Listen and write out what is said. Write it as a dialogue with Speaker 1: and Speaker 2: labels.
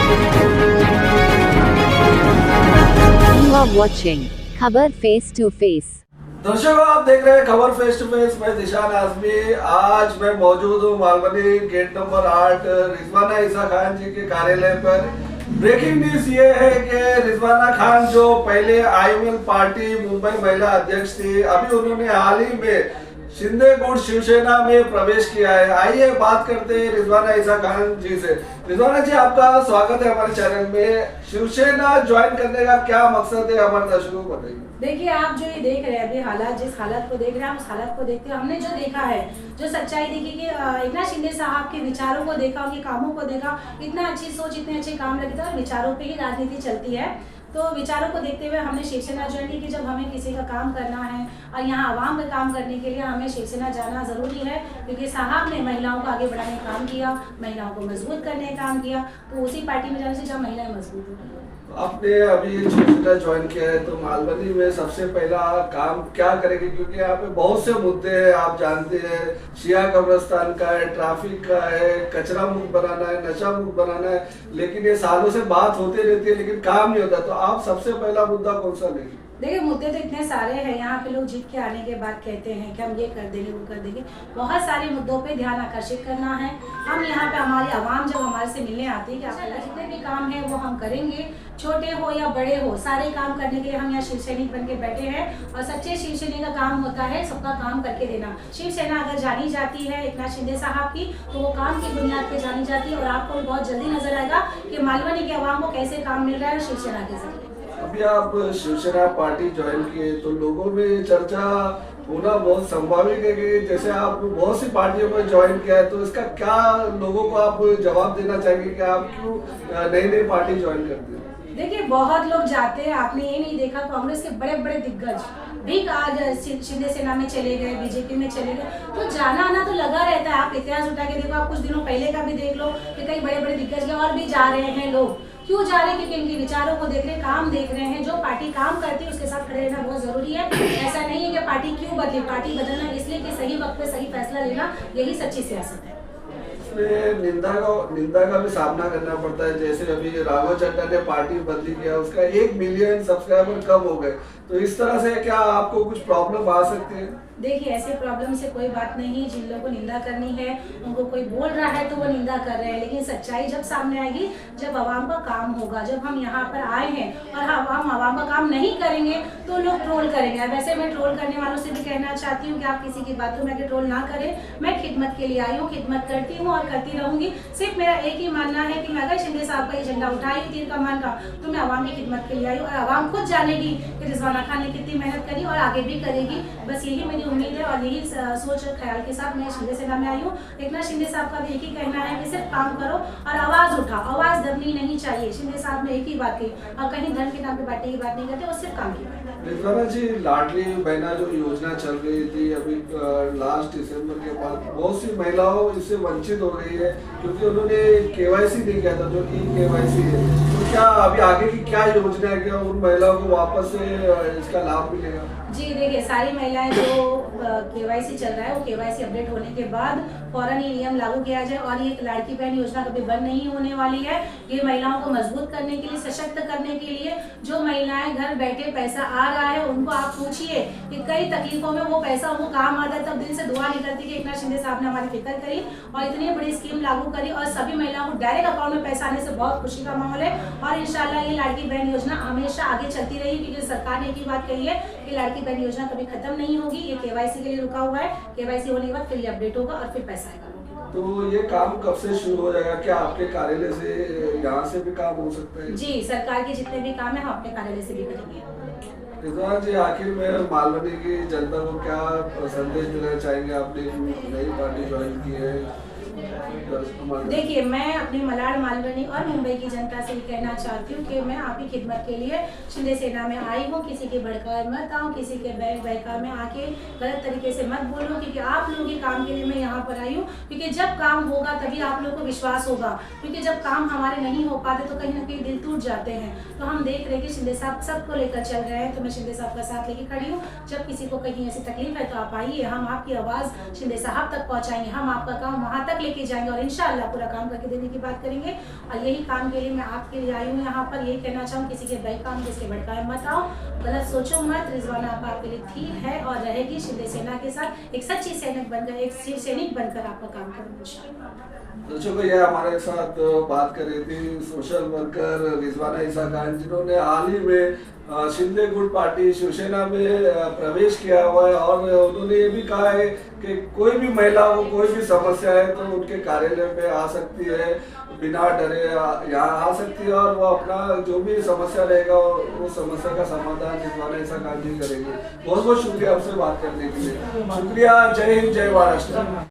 Speaker 1: You are watching खबर face to face.
Speaker 2: दर्शकों, आप देख रहे हैं खबर फेस टू फेस। मैं दिशान आजमी। आज मैं मौजूद हूँ मालवनी गेट नंबर 8 रिजवाना ईसा खान जी के कार्यालय पर। ब्रेकिंग न्यूज ये है कि रिजवाना खान जो पहले आईएमएल पार्टी मुंबई महिला अध्यक्ष थी, अभी उन्होंने हाल ही में शिंदे गुट शिवसेना में प्रवेश किया है। आइए बात करते हैं रिजवाना ईसा खान जी से। रिजवाना जी, आपका स्वागत है हमारे चैनल में। शिवसेना ज्वाइन करने का क्या मकसद है, हमारे दर्शकों को बताइए।
Speaker 3: देखिए, आप जो ये देख रहे हैं अभी हालात, जिस हालत को देख रहे हैं, हम उस हालत को देखते हैं। हमने जो देखा है, जो सच्चाई देखी कि एकनाथ शिंदे साहब के विचारों को देखा, उनके कामों को देखा, इतना अच्छी सोच, इतने अच्छे काम लगे थे। विचारों पे ही राजनीति चलती है, तो विचारों को देखते हुए हमने शिवसेना ज्वाइन की कि जब हमें किसी का काम करना है और यहाँ आवाम का काम करने के लिए हमें शिवसेना जाना ज़रूरी है, क्योंकि साहब ने महिलाओं को आगे बढ़ाने का काम किया, महिलाओं को मजबूत करने का काम किया, तो उसी पार्टी में जाने से जहाँ महिलाएं मजबूत होती हैं।
Speaker 2: आपने अभी शिवसेना ज्वाइन किया है, तो मालवनी में सबसे पहला काम क्या करेंगे? क्योंकि यहाँ पे बहुत से मुद्दे हैं, आप जानते हैं, शिया कब्रिस्तान का है, ट्रैफिक का है, कचरा मुक्त बनाना है, नशा मुक्त बनाना है, लेकिन ये सालों से बात होती रहती है लेकिन काम नहीं होता। तो आप सबसे पहला मुद्दा कौन सा लेंगे?
Speaker 3: देखिए, मुद्दे तो इतने सारे हैं। यहाँ पे लोग जीत के आने के बाद कहते हैं कि हम ये कर देंगे, वो कर देंगे। बहुत सारे मुद्दों पे ध्यान आकर्षित करना है। हम यहाँ पे हमारी आवाम जब हमारे से मिलने आती है कि आपका जितने भी काम है वो हम करेंगे, छोटे हो या बड़े हो, सारे काम करने के लिए हम यहाँ शिव सैनिक बन के बैठे हैं। और सच्चे शिव सैनिक का काम होता है सबका काम करके देना। शिवसेना अगर जानी जाती है एकनाथ शिंदे साहब की, तो वो काम की बुनियाद पे जानी जाती है। और आपको बहुत जल्दी नजर आएगा कि मालवनी के आवाम को कैसे काम मिल रहा है शिवसेना के जरिए।
Speaker 2: अभी आप शिवसेना पार्टी ज्वाइन किए, तो लोगों में चर्चा होना बहुत संभाविक है कि जैसे आप बहुत सी पार्टियों में ज्वाइन किया है, तो इसका क्या लोगों को आप जवाब देना चाहेंगे कि आप क्यों नई नई पार्टी ज्वाइन करते हैं?
Speaker 3: देखिए, बहुत लोग जाते हैं। आपने ये नहीं देखा, कांग्रेस के बड़े बड़े दिग्गज भी आज शिंदे सेना में चले गए, बीजेपी में चले गए। तो जाना आना तो लगा रहता है। आप इतिहास उठा के देखो, आप कुछ दिनों पहले का भी देख लो कि कई बड़े बड़े दिग्गज और भी जा रहे हैं। लोग क्यों जा रहे हैं? क्योंकि इनके विचारों को देख रहे हैं, काम देख रहे हैं। जो पार्टी काम करती है उसके साथ खड़े रहना बहुत जरूरी है। ऐसा नहीं है कि पार्टी क्यों बदली, पार्टी बदलना इसलिए कि सही वक्त पे सही फैसला लेना, यही सच्ची सियासत है।
Speaker 2: निंदा का भी सामना करना पड़ता है। जैसे अभी राघव चड्ढा ने पार्टी बदली किया, उसका 1 मिलियन सब्सक्राइबर कम हो गए, तो इस तरह से क्या आपको कुछ प्रॉब्लम आ सकती है?
Speaker 3: देखिए, ऐसे प्रॉब्लम से कोई बात नहीं। जिन लोगों को निंदा करनी है, उनको कोई बोल रहा है तो वो निंदा कर रहे हैं, लेकिन सच्चाई जब सामने आएगी, जब आवाम का काम होगा, जब हम यहाँ पर आए हैं और हम आवाम का काम नहीं करेंगे तो लोग ट्रोल करेंगे। वैसे मैं ट्रोल करने वालों से भी कहना चाहती हूँ कि आप किसी की बातों में ट्रोल ना करें। मैं खिदमत के लिए आई हूँ, खिदमत करती हूँ और करती रहूंगी। सिर्फ मेरा एक ही मानना है कि मैं अगर शिंदे साहब का एजेंडा उठाई तीर कमान का, तो मैं आवाम की खिदमत के लिए आई हूँ। और आवाम खुद जानेगी कि रिजवाना खान ने कितनी मेहनत करी और आगे भी करेगी। बस यही मेरी उम्मीद है और यही सोच ख्याल के साथ मैं शिंदे सेना में आई हूँ। एकनाथ शिंदे साहब का भी एक ही कहना है कि सिर्फ काम करो और आवाज उठाओ। आवाज दबनी नहीं चाहिए। शिंदे साहब ने एक ही बात की और कहीं धन के नाम पे बांटने की बात नहीं करते, और सिर्फ काम की बात।
Speaker 2: रिजवाना जी, लाडली बहना जो योजना चल रही थी, अभी लास्ट दिसंबर के बाद बहुत सी महिलाओं इससे वंचित हो गई है क्योंकि उन्होंने केवाईसी नहीं किया था, जो केवाईसी है। तो क्या अभी आगे की क्या योजना है, क्या उन महिलाओं को वापस से इसका लाभ मिलेगा?
Speaker 3: जी देखिए, सारी महिलाएं जो केवाईसी चल रहा है, वो केवाईसी अपडेट होने के बाद फौरन ये नियम लागू किया जाए। और ये लाड़की बहन योजना कभी बंद नहीं होने वाली है। ये महिलाओं को मजबूत करने के लिए, सशक्त करने के लिए, जो महिलाएं घर बैठे पैसा आ रहा है उनको आप पूछिए कि कई तकलीफों में वो पैसा उनको काम आता है, तब दिल से दुआ निकलती कि एकनाथ शिंदे साहब ने हमारी फिक्र करी और इतनी बड़ी स्कीम लागू करी और सभी महिलाओं को डायरेक्ट अकाउंट में पैसा आने से बहुत खुशी का माहौल है। और इंशाल्लाह ये लाड़की बहन योजना हमेशा आगे चलती रहेगी, क्योंकि सरकार ने एक ही बात कही है कि लाड़की बहन योजना कभी खत्म नहीं होगी। ये केवाईसी के लिए रुका हुआ है। केवाईसी होने के बाद फिर ये अपडेट होगा और फिर पैसा आएगा।
Speaker 2: तो ये काम कब से शुरू हो जाएगा? क्या आपके कार्यालय से, यहाँ से भी काम हो सकता है?
Speaker 3: जी, सरकार के जितने भी काम है हम अपने कार्यालय से भी करेंगे।
Speaker 2: रिजवाना जी, आखिर में मालवनी की जनता को क्या संदेश देना चाहेंगे? आपने नई पार्टी ज्वाइन की है,
Speaker 3: देखिए, मैं अपनी मलाड, मालवनी और मुंबई की जनता से कहना चाहती हूँ कि मैं आपकी खिदमत के लिए शिंदे सेना में आई हूँ। किसी के भड़काए मत आऊँ, किसी के बहका में आके गलत तरीके से मत बोलो, क्योंकि आप लोगों के काम के लिए मैं यहाँ पर आई हूँ। क्योंकि जब काम होगा तभी आप लोगों को विश्वास होगा, क्योंकि जब काम हमारे नहीं हो पाते तो कहीं ना कहीं दिल टूट जाते हैं। तो हम देख रहे हैं कि शिंदे साहब सबको लेकर चल रहे हैं, तो मैं शिंदे साहब का साथ लेके खड़ी हूँ। जब किसी को कहीं ऐसी तकलीफ है तो आप आइए, हम आपकी आवाज़ शिंदे साहब तक पहुँचाएंगे, हम आपका काम वहाँ तक लेके जाएंगे और इंशाल्लाह पूरा काम करके देने की बात करेंगे। और यही काम के लिए मैं आपके लिए आई हूँ यहाँ पर। यही कहना चाहूँ, किसी के बहकाम किसी के भड़काए मत आओ, गलत सोचो मत। रिजवाना आपके लिए थी, है और रहेगी शिंदे सेना के साथ एक सच्ची सैनिक बनकर, एक सैनिक बनकर आपका काम करूँगी इंशाल्लाह।
Speaker 2: दर्शकों, ये हमारे साथ बात कर रही थी सोशल वर्कर रिजवाना ईसा खान, जिन्होंने हाल ही में शिंदे गुट पार्टी शिवसेना में प्रवेश किया हुआ है। और उन्होंने ये भी कहा है कि कोई भी महिला को कोई भी समस्या है तो उनके कार्यालय पे आ सकती है, बिना डरे यहाँ आ सकती है और वो अपना जो भी समस्या रहेगा वो समस्या का समाधान रिजवाना ईसा खान जी करेंगे। बहुत बहुत शुक्रिया आपसे बात करने के लिए। शुक्रिया। जय हिंद, जय महाराष्ट्र।